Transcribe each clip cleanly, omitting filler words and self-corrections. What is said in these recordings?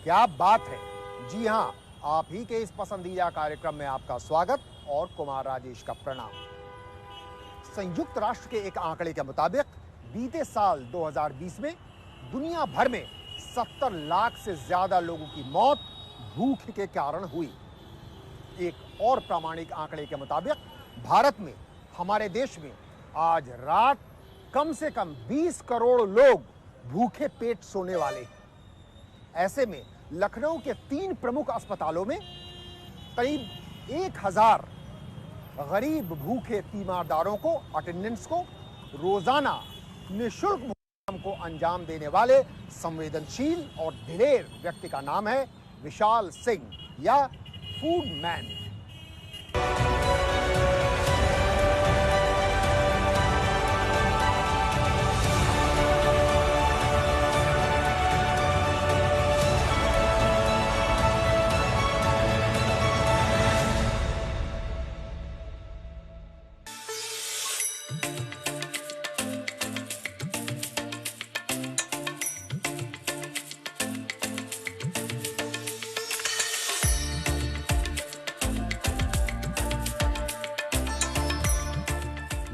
क्या बात है। जी हाँ, आप ही के इस पसंदीदा कार्यक्रम में आपका स्वागत और कुमार राजेश का प्रणाम। संयुक्त राष्ट्र के एक आंकड़े के मुताबिक बीते साल 2020 में दुनिया भर में 70 लाख से ज्यादा लोगों की मौत भूख के कारण हुई। एक और प्रामाणिक आंकड़े के मुताबिक भारत में, हमारे देश में आज रात कम से कम 20 करोड़ लोग भूखे पेट सोने वाले हैं। ऐसे में लखनऊ के 3 प्रमुख अस्पतालों में करीब 1000 गरीब भूखे तीमारदारों को, अटेंडेंट्स को रोजाना निःशुल्क भोजन को अंजाम देने वाले संवेदनशील और दिलेर व्यक्ति का नाम है विशाल सिंह या फूड मैन।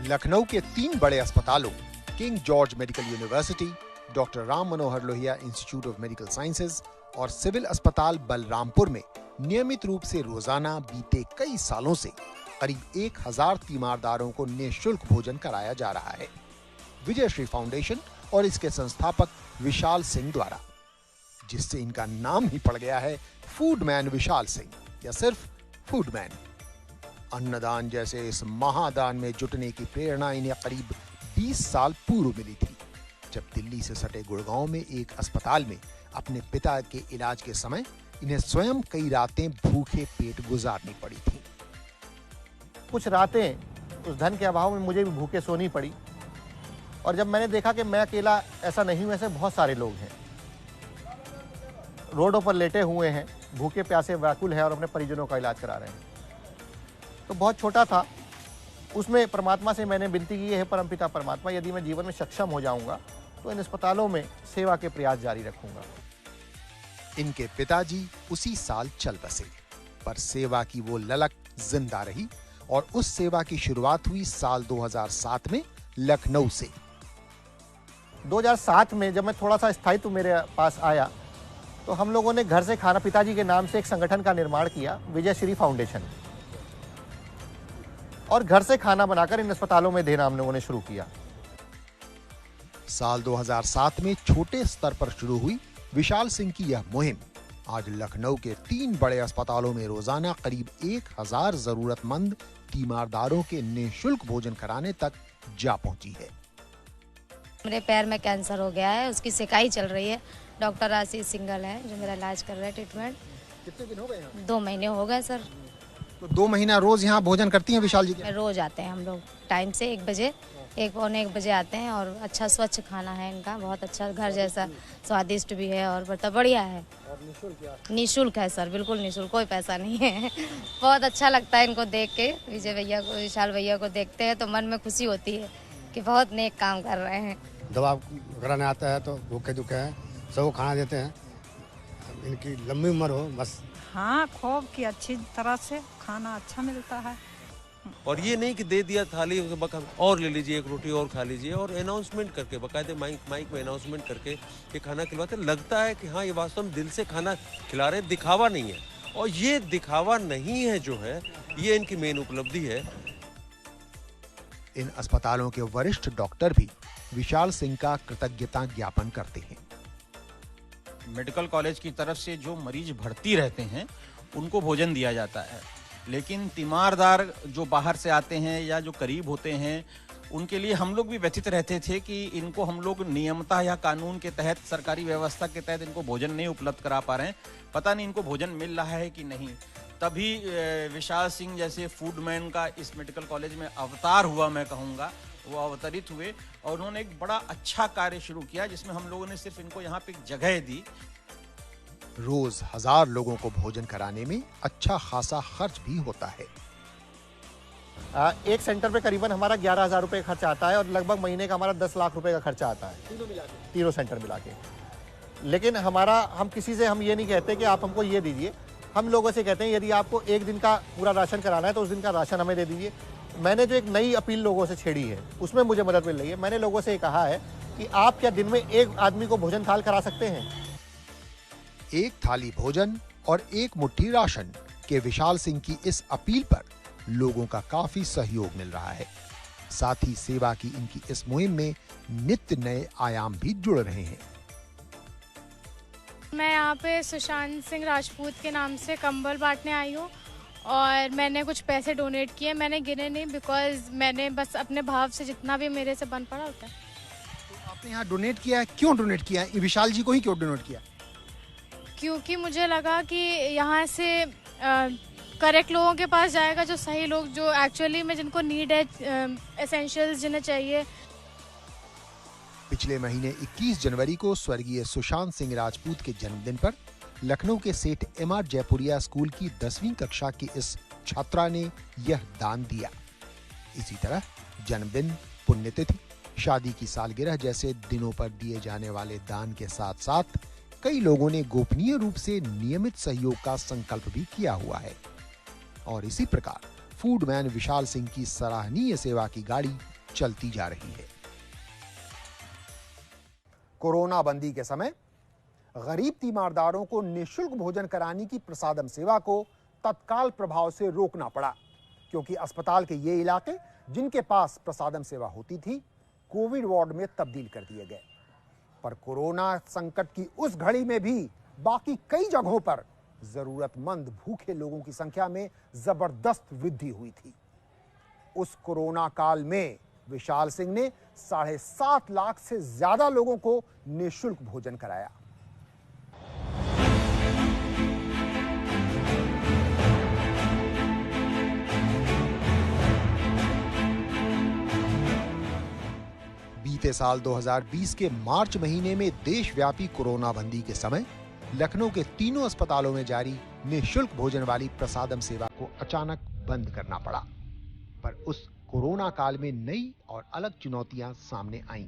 लखनऊ के 3 बड़े अस्पतालों king George medical university, doctor Ram Manohar Lohia institute of medical sciences और सिविल अस्पताल बलरामपुर में नियमित रूप से रोजाना बीते कई सालों से करीब 1000 तीमारदारों को निःशुल्क भोजन कराया जा रहा है। विजय श्री फाउंडेशन और इसके संस्थापक विशाल सिंह द्वारा, जिससे इनका नाम ही पड़ गया है फूड मैन विशाल सिंह या सिर्फ फूड मैन। अन्नदान जैसे इस महादान में जुटने की प्रेरणा इन्हें करीब 20 साल पूर्व मिली थी, जब दिल्ली से सटे गुड़गांव में एक अस्पताल में अपने पिता के इलाज के समय इन्हें स्वयं कई रातें भूखे पेट गुजारनी पड़ी थी। कुछ रातें उस धन के अभाव में मुझे भी भूखे सोनी पड़ी, और जब मैंने देखा कि मैं अकेला ऐसा नहीं हूं, ऐसे बहुत सारे लोग हैं रोडों पर लेटे हुए हैं, भूखे प्यासे व्याकुल हैं और अपने परिजनों का इलाज करा रहे हैं। तो बहुत छोटा था, उसमें परमात्मा से मैंने विनती की है, परमपिता परमात्मा, यदि मैं जीवन में सक्षम हो जाऊंगा तो इन अस्पतालों में सेवा के प्रयास जारी रखूंगा। इनके पिताजी उसी साल चल बसे, पर सेवा की वो ललक जिंदा रही और उस सेवा की शुरुआत हुई साल 2007 में लखनऊ से। 2007 में जब मैं थोड़ा सा स्थायित्व मेरे पास आया तो हम लोगों ने घर से खाना, पिताजी के नाम से एक संगठन का निर्माण किया, विजय श्री फाउंडेशन, और घर से खाना बनाकर इन अस्पतालों में देना हम लोगों ने शुरू किया। साल 2007 में छोटे स्तर पर शुरू हुई विशाल सिंह की यह मुहिम आज लखनऊ के 3 बड़े अस्पतालों में रोजाना करीब 1000 जरूरतमंद तीमारदारों के निःशुल्क भोजन कराने तक जा पहुंची है। मेरे पैर में कैंसर हो गया है, उसकी सिकाई चल रही है। डॉक्टर आशीष सिंगल है जो मेरा इलाज कर रहे हैं, ट्रीटमेंट। कितने दिन हो गए? 2 महीने हो गए सर। तो 2 महीना रोज यहाँ भोजन करती हैं विशाल जी? रोज आते हैं हम लोग टाइम से 1 बजे, 1 बजे आते हैं, और अच्छा स्वच्छ खाना है इनका, बहुत अच्छा, घर जैसा स्वादिष्ट भी है और बहुत बढ़िया है। और निःशुल्क है सर, बिल्कुल निःशुल्क, कोई पैसा नहीं है। बहुत अच्छा लगता है इनको देख के, विजय भैया को, विशाल भैया को देखते हैं तो मन में खुशी होती है कि बहुत नेक काम कर रहे हैं। दवा कराने आता है तो भूखे दुखे हैं सबको खाना देते हैं, इनकी लंबी उम्र हो बस। हाँ, खूब की अच्छी तरह से खाना अच्छा मिलता है। और ये नहीं कि दे दिया थाली और ले लीजिए, 1 रोटी और खा लीजिए, और अनाउंसमेंट करके, बाकायदे माइक में अनाउंसमेंट करके ये खाना खिलवाते, लगता है कि हाँ ये वास्तव में दिल से खाना खिला रहे, दिखावा नहीं है। और ये दिखावा नहीं है जो है, ये इनकी मेन उपलब्धि है। इन अस्पतालों के वरिष्ठ डॉक्टर भी विशाल सिंह का कृतज्ञता ज्ञापन करते हैं। मेडिकल कॉलेज की तरफ से जो मरीज भर्ती रहते हैं उनको भोजन दिया जाता है, लेकिन तीमारदार जो बाहर से आते हैं या जो करीब होते हैं उनके लिए हम लोग भी व्यथित रहते थे कि इनको हम लोग नियमता या कानून के तहत, सरकारी व्यवस्था के तहत इनको भोजन नहीं उपलब्ध करा पा रहे हैं, पता नहीं इनको भोजन मिल रहा है कि नहीं। तभी विशाल सिंह जैसे फूडमैन का इस मेडिकल कॉलेज में अवतार हुआ, मैं कहूँगा, वो अवतरित हुए और उन्होंने एक बड़ा अच्छा कार्य शुरू किया जिसमें हम लोगों ने सिर्फ इनको यहाँ पे एक जगह दी। रोज 1000 लोगों को भोजन कराने में अच्छा खासा खर्च भी होता है। एक सेंटर पे करीबन हमारा 11,000 रुपये खर्चा आता है और लगभग महीने का हमारा 10 लाख रुपए का खर्चा आता है, तीनों सेंटर मिला के। लेकिन हम किसी से हम ये नहीं कहते कि आप हमको ये दीजिए। हम लोगों से कहते हैं यदि आपको एक दिन का पूरा राशन कराना है तो उस दिन का राशन हमें दे दीजिए। मैंने जो एक नई अपील लोगों से छेड़ी है उसमें मुझे मदद मिल रही है। मैंने लोगों से ये कहा है कि आप क्या दिन में एक आदमी को भोजन थाल करा सकते हैं? एक थाली भोजन और एक मुट्ठी राशन के विशाल सिंह की इस अपील पर लोगों का काफी सहयोग मिल रहा है। साथ ही सेवा की इनकी इस मुहिम में नित्य नए आयाम भी जुड़ रहे हैं। मैं यहाँ पे सुशांत सिंह राजपूत के नाम से कंबल बांटने आई हूँ और मैंने कुछ पैसे डोनेट किए। मैंने गिने नहीं बिकॉज मैंने बस अपने भाव से जितना भी मेरे से बन पड़ा होता है। तो आपने यहाँ डोनेट किया है, क्यों डोनेट किया है? विशाल जी को ही क्यों डोनेट किया? क्योंकि मुझे लगा कि यहाँ से करेक्ट लोगों के पास जाएगा, जो सही लोग, जो एक्चुअली में जिनको नीड है, एसेंशियल्स जिन्हें चाहिए। पिछले महीने 21 जनवरी को स्वर्गीय सुशांत सिंह राजपूत के जन्मदिन पर लखनऊ के सेठ MR जयपुरिया स्कूल की 10वीं कक्षा की इस छात्रा ने यह दान दिया। इसी तरह जन्मदिन, पुण्यतिथि, शादी की सालगिरह जैसे दिनों पर दिए जाने वाले दान के साथ साथ कई लोगों ने गोपनीय रूप से नियमित सहयोग का संकल्प भी किया हुआ है। और इसी प्रकार फूडमैन विशाल सिंह की सराहनीय सेवा की गाड़ी चलती जा रही है। कोरोना बंदी के समय गरीब तीमारदारों को निःशुल्क भोजन कराने की प्रसादम सेवा को तत्काल प्रभाव से रोकना पड़ा, क्योंकि अस्पताल के ये इलाके जिनके पास प्रसादम सेवा होती थी कोविड वार्ड में तब्दील कर दिए गए। पर कोरोना संकट की उस घड़ी में भी बाकी कई जगहों पर जरूरतमंद भूखे लोगों की संख्या में जबरदस्त वृद्धि हुई थी। उस कोरोना काल में विशाल सिंह ने 7.5 लाख से ज्यादा लोगों को निःशुल्क भोजन कराया। बीते साल 2020 के मार्च महीने में देशव्यापी कोरोना बंदी के समय लखनऊ के तीनों अस्पतालों में जारी निःशुल्क भोजन वाली प्रसादम सेवा को अचानक बंद करना पड़ा। पर उस कोरोना काल में नई और अलग चुनौतियां सामने आईं।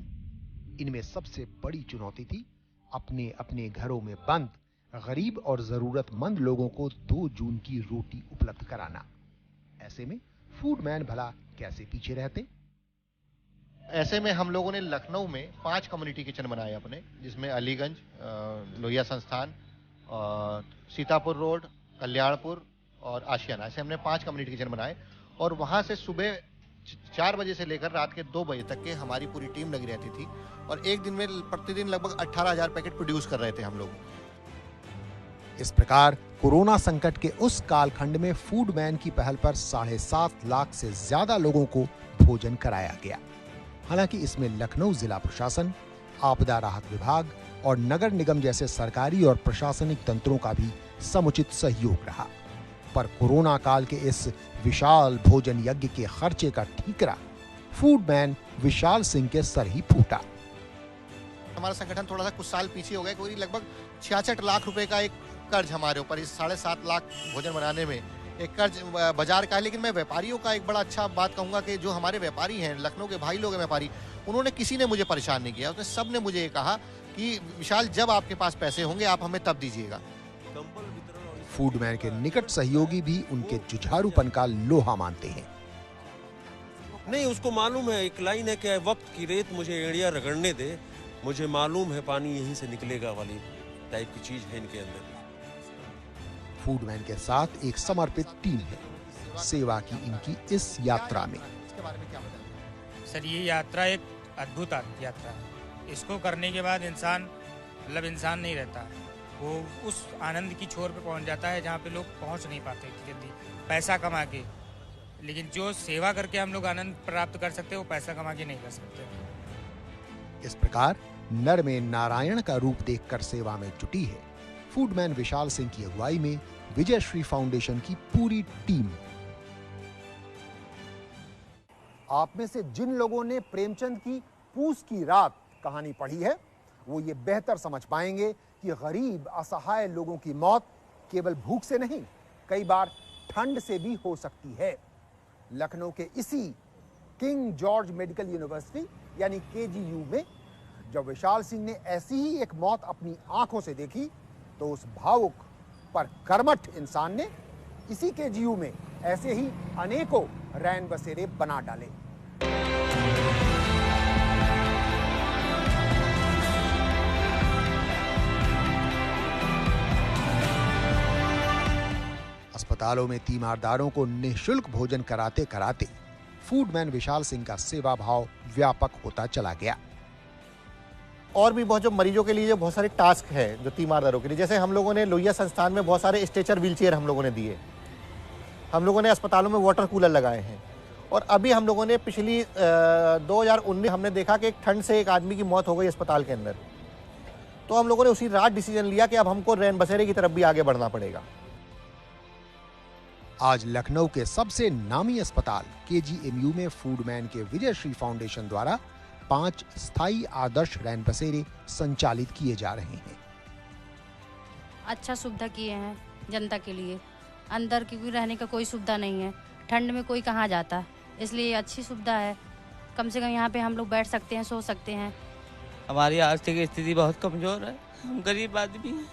इनमें सबसे बड़ी चुनौती थी अपने अपने घरों में बंद गरीब और जरूरतमंद लोगों को 2 जून की रोटी उपलब्ध कराना। ऐसे में फूडमैन भला कैसे पीछे रहते? ऐसे में हम लोगों ने लखनऊ में 5 कम्युनिटी किचन बनाए अपने, जिसमें अलीगंज, लोहिया संस्थान, सीतापुर रोड, कल्याणपुर और आशियाना, ऐसे हमने 5 कम्युनिटी किचन बनाए। और वहां से सुबह 4 बजे से लेकर रात के 2 बजे तक के हमारी पूरी टीम लगी रहती थी और एक दिन में प्रतिदिन लगभग 18,000 पैकेट प्रोड्यूस कर रहे थे हम लोग। इस प्रकार कोरोना संकट के उस कालखंड में फूडमैन की पहल पर 7.5 लाख से ज्यादा लोगों को भोजन कराया गया। हालांकि इसमें लखनऊ जिला प्रशासन, आपदा राहत विभाग और नगर निगम जैसे सरकारी और प्रशासनिक तंत्रों का भी समुचित सहयोग रहा। पर कोरोना काल के इस विशाल भोजन यज्ञ के खर्चे का ठीकरा फूडमैन विशाल सिंह के सर ही फूटा। हमारा संगठन थोड़ा सा कुछ साल पीछे हो गया, क्योंकि लगभग 66 लाख रुपए का एक कर्ज हमारे ऊपर इस 7.5 लाख भोजन बनाने में एक कर्ज बाजार का है। लेकिन मैं व्यापारियों का एक बड़ा अच्छा बात कहूंगा कि जो हमारे व्यापारी हैं, लखनऊ के भाई लोग हैं व्यापारी, उन्होंने किसी ने मुझे परेशान नहीं किया। उसने सब ने मुझे ये कहा कि विशाल, जब आपके पास पैसे होंगे आप हमें तब दीजिएगा। फूडमैन के निकट सहयोगी भी उनके जुझारूपन का लोहा मानते हैं। नहीं, उसको मालूम है, एक लाइन है कि वक्त की रेत मुझे एड़िया रगड़ने दे, मुझे मालूम है पानी यहीं से निकलेगा वाली टाइप की चीज है इनके अंदर। फूडमैन के साथ एक समर्पित टीम है सेवा की इनकी इस यात्रा में। सर, ये यात्रा एक अद्भुत यात्रा है। इसको करने के बाद इंसान इंसान नहीं रहता, वो उस आनंद की छोर पे पहुंच जाता है जहाँ पे लोग पहुंच नहीं पाते जल्दी पैसा कमा के। लेकिन जो सेवा करके हम लोग आनंद प्राप्त कर सकते हैं, वो पैसा कमा के नहीं कर सकते। इस प्रकार नर में नारायण का रूप देखकर सेवा में जुटी है फूडमैन विशाल सिंह की अगुवाई में विजय श्री फाउंडेशन की पूरी टीम। आप में से जिन लोगों ने प्रेमचंद की पूस की रात कहानी पढ़ी है, वो ये बेहतर समझ पाएंगे कि गरीब असहाय लोगों की मौत केवल भूख से नहीं, कई बार ठंड से भी हो सकती है। लखनऊ के इसी किंग जॉर्ज मेडिकल यूनिवर्सिटी यानी KGU में जब विशाल सिंह ने ऐसी ही एक मौत अपनी आंखों से देखी तो उस भावुक पर कर्मठ इंसान ने इसी केजीयू में ऐसे ही अनेकों रैन बसेरे बना डाले। अस्पतालों में तीमारदारों को निःशुल्क भोजन कराते कराते फूडमैन विशाल सिंह का सेवा भाव व्यापक होता चला गया। और भी बहुत जो मरीजों के लिए जो बहुत सारे टास्क है जो तीमारदारों के लिए, जैसे हम लोगों ने लोहिया संस्थान में बहुत सारे स्ट्रेचर व्हीलचेयर हम लोगों ने दिए, हम लोगों ने अस्पतालों में वाटर कूलर लगाए हैं, और अभी हम लोगों ने पिछली 2019 हमने देखा कि एक ठंड से एक आदमी की मौत हो गई अस्पताल के अंदर, तो हम लोगों ने उसी रात डिसीजन लिया कि अब हमको रैन बसेरे की तरफ भी आगे बढ़ना पड़ेगा। आज लखनऊ के सबसे नामी अस्पताल केजीएमयू में फूडमैन के विजयश्री फाउंडेशन द्वारा 5 स्थायी आदर्श रैन बसेरे संचालित किए जा रहे हैं। अच्छा सुविधा किए हैं जनता के लिए, अंदर की भी रहने का कोई सुविधा नहीं है, ठंड में कोई कहाँ जाता, इसलिए अच्छी सुविधा है। कम से कम यहाँ पे हम लोग बैठ सकते हैं, सो सकते हैं। हमारी आर्थिक स्थिति बहुत कमजोर है, हम गरीब आदमी हैं,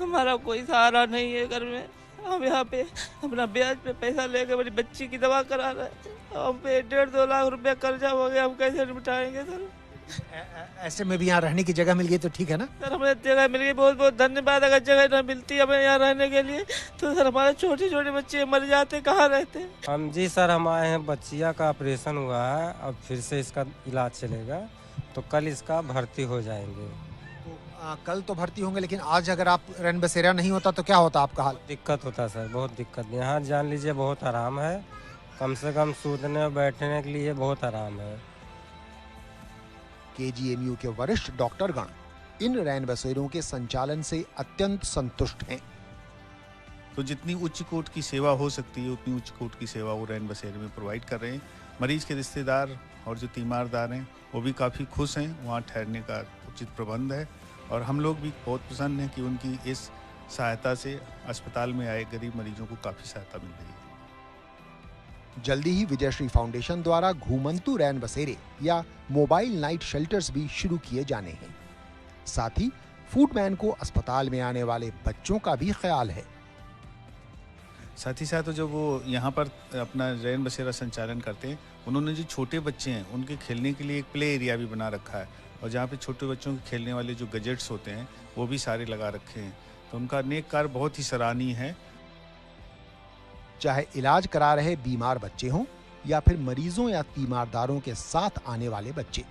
हमारा कोई सहारा नहीं है घर में। हम यहाँ पे अपना ब्याज पे पैसा लेकर मेरी बच्ची की दवा करा रहे हैं, हम पे 1.5-2 लाख रुपया कर्जा हो गया, हम कैसे निपटाएंगे सर? ऐसे में भी यहाँ रहने की जगह मिल गई तो ठीक है ना सर? हमें जगह मिल गई, बहुत बहुत धन्यवाद। अगर जगह न मिलती हमें यहाँ रहने के लिए तो सर हमारे छोटे छोटे बच्चे मर जाते, कहाँ रहते? हम जी सर, हम आए हैं, बच्चिया का ऑपरेशन हुआ है, अब फिर से इसका इलाज चलेगा, तो कल इसका भर्ती हो जाएंगे। कल तो भर्ती होंगे, लेकिन आज अगर आप रैन बसेरा नहीं होता तो क्या होता आपका हाल? दिक्कत होता सर, बहुत दिक्कत। यहाँ जान लीजिए बहुत आराम है, कम से कम सूतने और बैठने के लिए बहुत आराम है। केजीएमयू के वरिष्ठ डॉक्टरगण इन रैन बसेरों के संचालन से अत्यंत संतुष्ट हैं। तो जितनी उच्च कोट की सेवा हो सकती है उतनी उच्च कोट की सेवा वो रैन बसेरे में प्रोवाइड कर रहे हैं। मरीज के रिश्तेदार और जो तीमारदार हैं वो भी काफ़ी खुश हैं, वहाँ ठहरने का उचित प्रबंध है, और हम लोग भी बहुत प्रसन्न हैं कि उनकी इस सहायता से अस्पताल में आए गरीब मरीजों को काफ़ी सहायता मिल रही है। जल्दी ही विजयश्री फाउंडेशन द्वारा घूमंतु रैन बसेरे या मोबाइल नाइट शेल्टर्स भी शुरू किए जाने हैं। साथ ही फूडमैन को अस्पताल में आने वाले बच्चों का भी ख्याल है। साथ ही साथ जो वो यहाँ पर अपना रैन बसेरा संचालन करते हैं, उन्होंने जो छोटे बच्चे हैं उनके खेलने के लिए एक प्ले एरिया भी बना रखा है, और जहाँ पे छोटे बच्चों के खेलने वाले जो गैजेट्स होते हैं वो भी सारे लगा रखे हैं। तो उनका नेक कार्य बहुत ही सराहनीय है। चाहे इलाज करा रहे बीमार बच्चे हों या फिर मरीजों या तीमारदारों के साथ आने वाले बच्चे,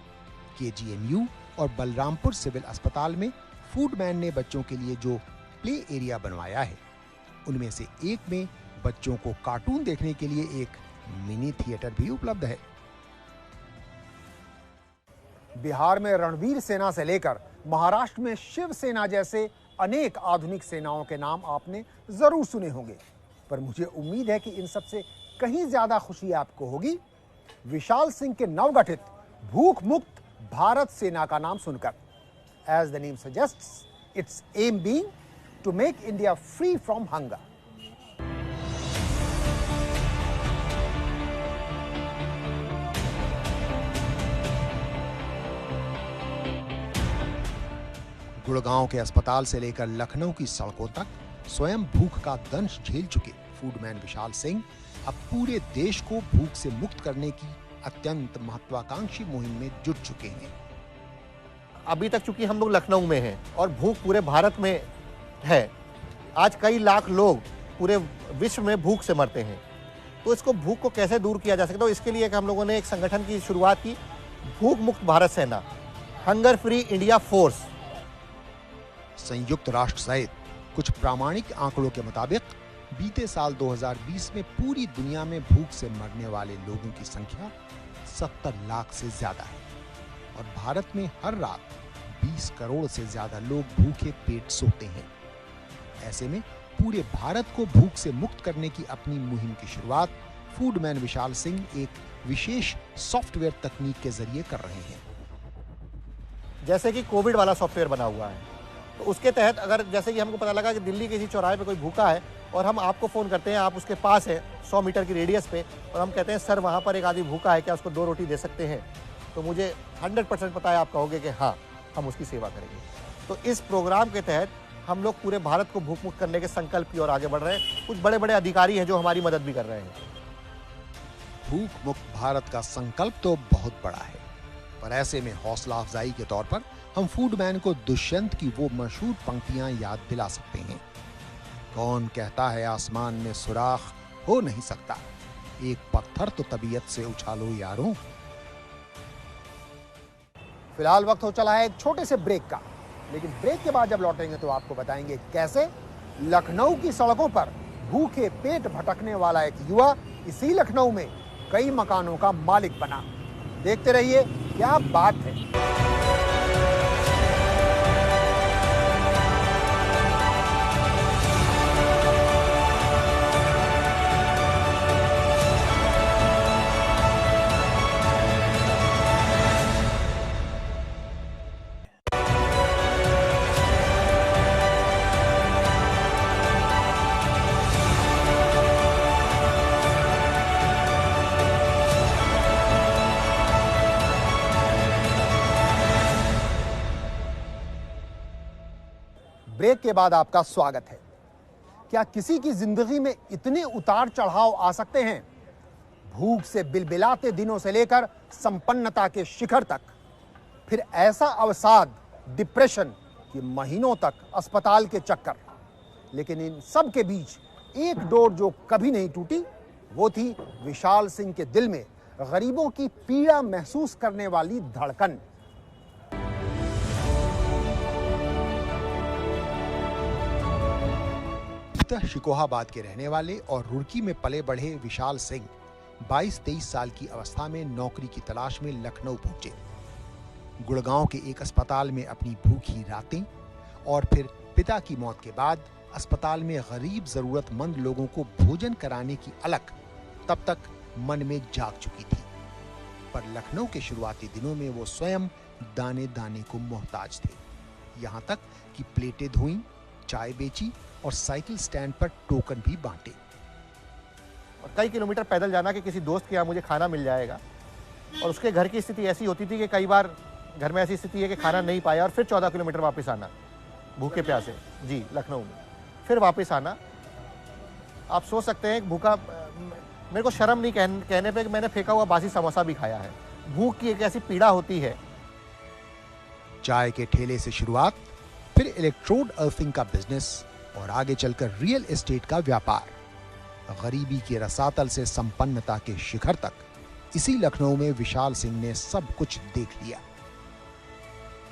केजीएमयू और बलरामपुर सिविल अस्पताल में फूडमैन ने बच्चों के लिए जो प्ले एरिया बनवाया है, उनमें से एक में बच्चों को कार्टून देखने के लिए एक मिनी थिएटर भी उपलब्ध है। बिहार में रणवीर सेना से लेकर महाराष्ट्र में शिवसेना जैसे अनेक आधुनिक सेनाओं के नाम आपने जरूर सुने होंगे, पर मुझे उम्मीद है कि इन सब से कहीं ज्यादा खुशी आपको होगी विशाल सिंह के नवगठित भूख मुक्त भारत सेना का नाम सुनकर। As the name suggests, it's aim being to make India free from hunger. Gurgaon के अस्पताल से लेकर लखनऊ की सड़कों तक स्वयं भूख का दंश झेल चुके फूडमैन विशाल सिंह अब पूरे देश को भूख से मुक्त करने की अत्यंत महत्वाकांक्षी मुहिम में जुट चुके हैं। अभी तक चूंकि हम लोग लखनऊ में हैं और भूख पूरे भारत में है, आज कई लाख लोग पूरे विश्व में भूख से मरते हैं, तो इसको भूख को कैसे दूर किया जा सकता है, तो इसके लिए हम लोगों ने एक संगठन की शुरुआत की, भूख मुक्त भारत सेना, हंगर फ्री इंडिया फोर्स। संयुक्त राष्ट्र सहित कुछ प्रामाणिक आंकड़ों के मुताबिक बीते साल 2020 में पूरी दुनिया में भूख से मरने वाले लोगों की संख्या 70 लाख से ज्यादा है, और भारत में हर रात 20 करोड़ से ज्यादा लोग भूखे पेट सोते हैं। ऐसे में पूरे भारत को भूख से मुक्त करने की अपनी मुहिम की शुरुआत फूडमैन विशाल सिंह एक विशेष सॉफ्टवेयर तकनीक के जरिए कर रहे हैं। जैसे कि कोविड वाला सॉफ्टवेयर बना हुआ है, तो उसके तहत अगर जैसे कि हमको पता लगा कि दिल्ली के किसी चौराहे पे कोई भूखा है और हम आपको फ़ोन करते हैं, आप उसके पास है 100 मीटर की रेडियस पे, और हम कहते हैं सर वहाँ पर एक आदमी भूखा है, क्या उसको 2 रोटी दे सकते हैं, तो मुझे 100% पता है आप कहोगे कि हाँ, हम उसकी सेवा करेंगे। तो इस प्रोग्राम के तहत हम लोग पूरे भारत को भूख मुक्त करने के संकल्प की ओर आगे बढ़ रहे हैं। कुछ बड़े बड़े अधिकारी हैं जो हमारी मदद भी कर रहे हैं। भूख मुक्त भारत का संकल्प तो बहुत बड़ा है, पर ऐसे में हौसला अफजाई के तौर पर हम फूडमैन को दुष्यंत की वो मशहूर पंक्तियां याद दिला सकते हैं। कौन कहता है आसमान में सुराख हो नहीं सकता, एक पत्थर तो तबीयत से उछालो यारों। फिलहाल वक्त हो चला है एक छोटे से ब्रेक का, लेकिन ब्रेक के बाद जब लौटेंगे तो आपको बताएंगे कैसे लखनऊ की सड़कों पर भूखे पेट भटकने वाला एक युवा इसी लखनऊ में कई मकानों का मालिक बना। देखते रहिए, क्या बात है। ब्रेक के बाद आपका स्वागत है। क्या किसी की जिंदगी में इतने उतार चढ़ाव आ सकते हैं? भूख से बिलबिलाते दिनों से लेकर संपन्नता के शिखर तक, फिर ऐसा अवसाद, डिप्रेशन कि महीनों तक अस्पताल के चक्कर। लेकिन इन सब के बीच एक डोर जो कभी नहीं टूटी, वो थी विशाल सिंह के दिल में गरीबों की पीड़ा महसूस करने वाली धड़कन। शिकोहाबाद के रहने वाले और रुड़की में पले बढ़े विशाल सिंह 22-23 साल की अवस्था में नौकरी की तलाश में लखनऊ पहुंचे। गुड़गांव के एक अस्पताल में अपनी भूखी रातें और फिर पिता की मौत के बाद अस्पताल में गरीब जरूरतमंद लोगों को भोजन कराने की अलख तब तक मन में जाग चुकी थी। पर लखनऊ के शुरुआती दिनों में वो स्वयं दाने दाने को मोहताज थे। यहाँ तक कि प्लेटें धोई, चाय बेची और साइकिल स्टैंड पर टोकन भी बांटे। और कई किलोमीटर पैदल जाना कि किसी दोस्त के यहाँ मुझे खाना मिल जाएगा। और उसके घर की स्थिति ऐसी होती थी कि कई बार घर में ऐसी स्थिति है कि खाना नहीं पाया और फिर 14 किलोमीटर वापस आना भूखे प्यासे। जी, लखनऊ में फिर वापस आना। आप सोच सकते हैं भूखा, मेरे को शर्म नहीं कहने पे कि मैंने फेंका हुआ बासी समोसा भी खाया है। भूख की एक ऐसी पीड़ा होती है। चाय के ठेले से शुरुआत, फिर इलेक्ट्रोड अर्थिंग का बिजनेस और आगे चलकर रियल एस्टेट का व्यापार। गरीबी के रसातल से संपन्नता के शिखर तक इसी लखनऊ में विशाल सिंह ने सब कुछ देख लिया।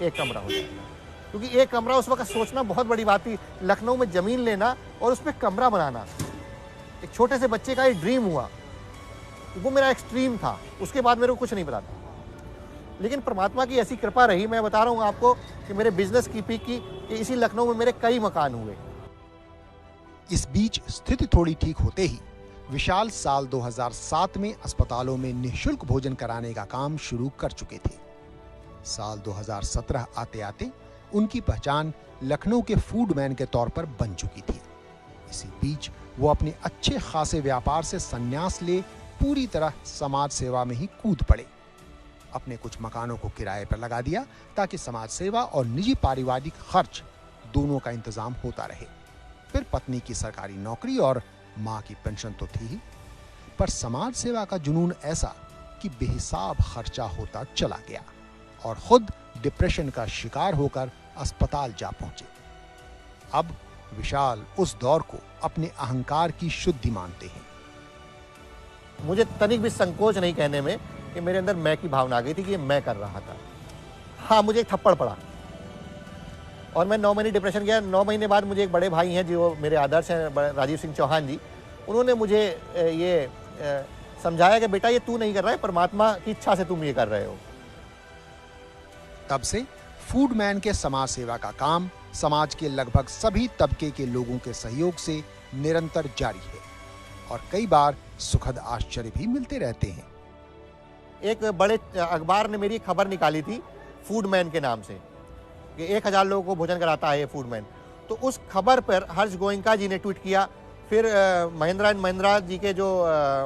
एक कमरा हो जाएगा, क्योंकि एक कमरा उस वक्त सोचना बहुत बड़ी बात थी। लखनऊ में जमीन लेना और उसमें कमरा बनाना एक छोटे से बच्चे का एक ड्रीम हुआ। वो मेरा एक्सट्रीम था। उसके बाद मेरे को कुछ नहीं पता था, लेकिन परमात्मा की ऐसी कृपा रही। मैं बता रहा हूँ आपको कि मेरे बिजनेस की पीक की कि इसी लखनऊ में मेरे कई मकान हुए। इस बीच स्थिति थोड़ी ठीक होते ही विशाल साल 2007 में अस्पतालों में निःशुल्क भोजन कराने का काम शुरू कर चुके थे। साल 2017 आते आते उनकी पहचान लखनऊ के फूडमैन के तौर पर बन चुकी थी। इसी बीच वो अपने अच्छे खासे व्यापार से संन्यास ले पूरी तरह समाज सेवा में ही कूद पड़े। अपने कुछ मकानों को किराए पर लगा दिया ताकि समाज सेवा और निजी पारिवारिक खर्च दोनों का इंतजाम होता रहे। फिर पत्नी की सरकारी नौकरी और माँ की पेंशन तो थी ही, पर समाज सेवा का जुनून ऐसा कि बेहिसाब खर्चा होता चला गया और खुद डिप्रेशन का शिकार होकर अस्पताल जा पहुंचे। अब विशाल उस दौर को अपने अहंकार की शुद्धि मानते हैं। मुझे तनिक भी संकोच नहीं कहने में कि मेरे अंदर मैं की भावना आ गई थी कि मैं कर रहा था। हाँ, मुझे एक थप्पड़ पड़ा और मैं 9 महीने डिप्रेशन गया। 9 महीने बाद मुझे एक बड़े भाई हैं जो मेरे आदर्श हैं, राजीव सिंह चौहान जी। उन्होंने मुझे ये समझाया कि बेटा ये तू नहीं कर रहा है, परमात्मा की इच्छा से तुम ये कर रहे हो। तब से फूडमैन के समाज सेवा का काम समाज के लगभग सभी तबके के लोगों के सहयोग से निरंतर जारी है और कई बार सुखद आश्चर्य भी मिलते रहते हैं। एक बड़े अखबार ने मेरी खबर निकाली थी फूडमैन के नाम से कि 1000 लोगों को भोजन कराता है ये फूडमैन। तो उस खबर पर हर्ष गोयनका जी ने ट्वीट किया। फिर महिंद्रा एंड महिंद्रा जी के जो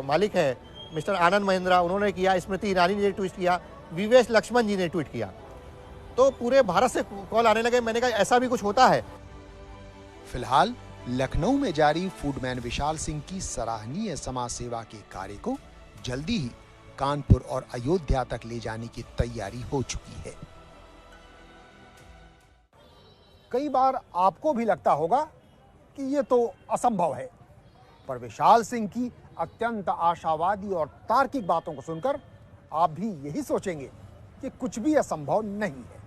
मालिक हैं मिस्टर आनंद महिंद्रा, उन्होंने किया। स्मृति ईरानी ने ट्वीट किया। विवेश लक्ष्मण जी ने ट्वीट किया। तो पूरे भारत से कॉल आने लगे। मैंने कहा ऐसा भी कुछ होता है। फिलहाल लखनऊ में जारी फूडमैन विशाल सिंह की सराहनीय समाज सेवा के कार्य को जल्दी ही कानपुर और अयोध्या तक ले जाने की तैयारी हो चुकी है। कई बार आपको भी लगता होगा कि ये तो असंभव है, पर विशाल सिंह की अत्यंत आशावादी और तार्किक बातों को सुनकर आप भी यही सोचेंगे कि कुछ भी असंभव नहीं है।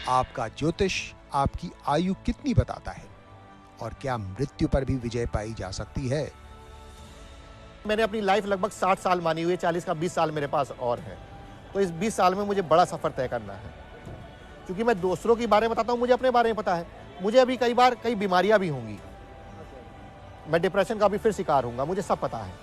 आपका ज्योतिष आपकी आयु कितनी बताता है और क्या मृत्यु पर भी विजय पाई जा सकती है? मैंने अपनी लाइफ लगभग 60 साल मानी हुई है, 40 का 20 साल मेरे पास और है। तो इस 20 साल में मुझे बड़ा सफर तय करना है, क्योंकि मैं दूसरों के बारे में बताता हूँ, मुझे अपने बारे में पता है। मुझे अभी कई बार कई बीमारियां भी होंगी, मैं डिप्रेशन का भी फिर शिकार होऊंगा, मुझे सब पता है।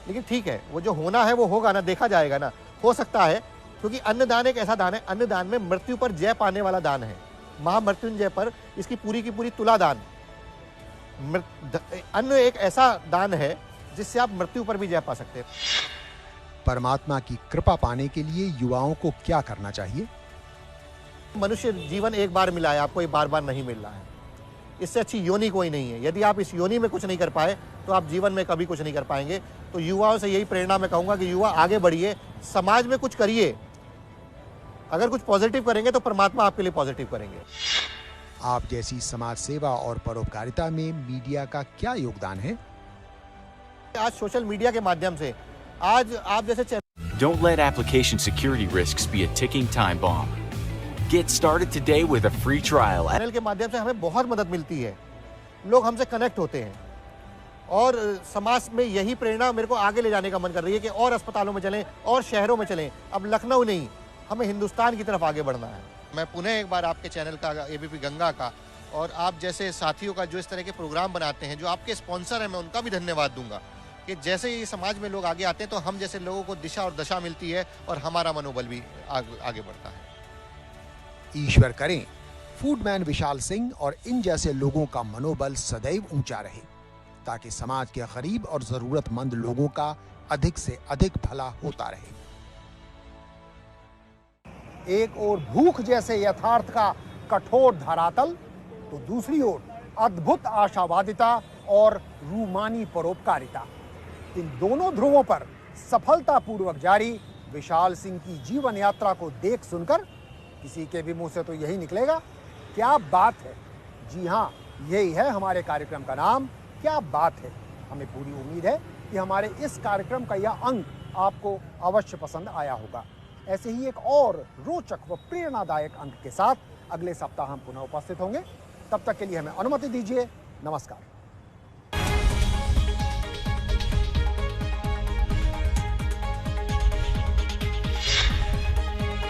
लेकिन ठीक है, वो जो होना है वो होगा ना, देखा जाएगा ना। हो सकता है, क्योंकि अन्नदान एक ऐसा दान है, अन्नदान में मृत्यु पर जय पाने वाला दान है। महामृत्युंजय पर इसकी पूरी की पूरी तुला दान। अन्न एक ऐसा दान है जिससे आप मृत्यु पर भी जय पा सकते हैं। परमात्मा की कृपा पाने के लिए युवाओं को क्या करना चाहिए? मनुष्य जीवन एक बार मिला है, आपको ये बार बार नहीं मिल रहा है। इससे अच्छी योनि कोई नहीं है। यदि आप इस योनि में कुछ नहीं कर पाए तो आप जीवन में कभी कुछ नहीं कर पाएंगे। तो युवाओं से यही प्रेरणा मैं कहूंगा कि युवा आगे बढ़िए, समाज में कुछ करिए। अगर कुछ पॉजिटिव करेंगे तो परमात्मा आपके लिए पॉजिटिव करेंगे। आप जैसी समाज सेवा और परोपकारिता में मीडिया का क्या योगदान है? आज सोशल मीडिया के माध्यम से आज आप जैसे Don't let application security risks be a ticking time bomb. Get started today with a free trial. Channel के माध्यम से हमें बहुत मदद मिलती है, लोग हमसे कनेक्ट होते हैं और समाज में यही प्रेरणा मेरे को आगे ले जाने का मन कर रही है कि और अस्पतालों में चलें और शहरों में चलें। अब लखनऊ नहीं, हमें हिंदुस्तान की तरफ आगे बढ़ना है। मैं पुनः एक बार आपके चैनल का, एबीपी गंगा का और आप जैसे साथियों का जो इस तरह के प्रोग्राम बनाते हैं, जो आपके स्पॉन्सर हैं, मैं उनका भी धन्यवाद दूंगा कि जैसे ही समाज में लोग आगे आते हैं तो हम जैसे लोगों को दिशा और दशा मिलती है और हमारा मनोबल भी आगे बढ़ता है। ईश्वर करें फूडमैन विशाल सिंह और इन जैसे लोगों का मनोबल सदैव ऊंचा रहे, ताकि समाज के गरीब और जरूरतमंद लोगों का अधिक से अधिक भला होता रहे। एक ओर भूख जैसे यथार्थ का कठोर धरातल, तो दूसरी ओर अद्भुत आशावादिता और रूमानी परोपकारिता। इन दोनों ध्रुवों पर सफलतापूर्वक जारी विशाल सिंह की जीवन यात्रा को देख सुनकर किसी के भी मुंह से तो यही निकलेगा, क्या बात है। जी हाँ, यही है हमारे कार्यक्रम का नाम, क्या बात है। हमें पूरी उम्मीद है कि हमारे इस कार्यक्रम का यह अंक आपको अवश्य पसंद आया होगा। ऐसे ही एक और रोचक व प्रेरणादायक अंक के साथ अगले सप्ताह हम पुनः उपस्थित होंगे। तब तक के लिए हमें अनुमति दीजिए। नमस्कार।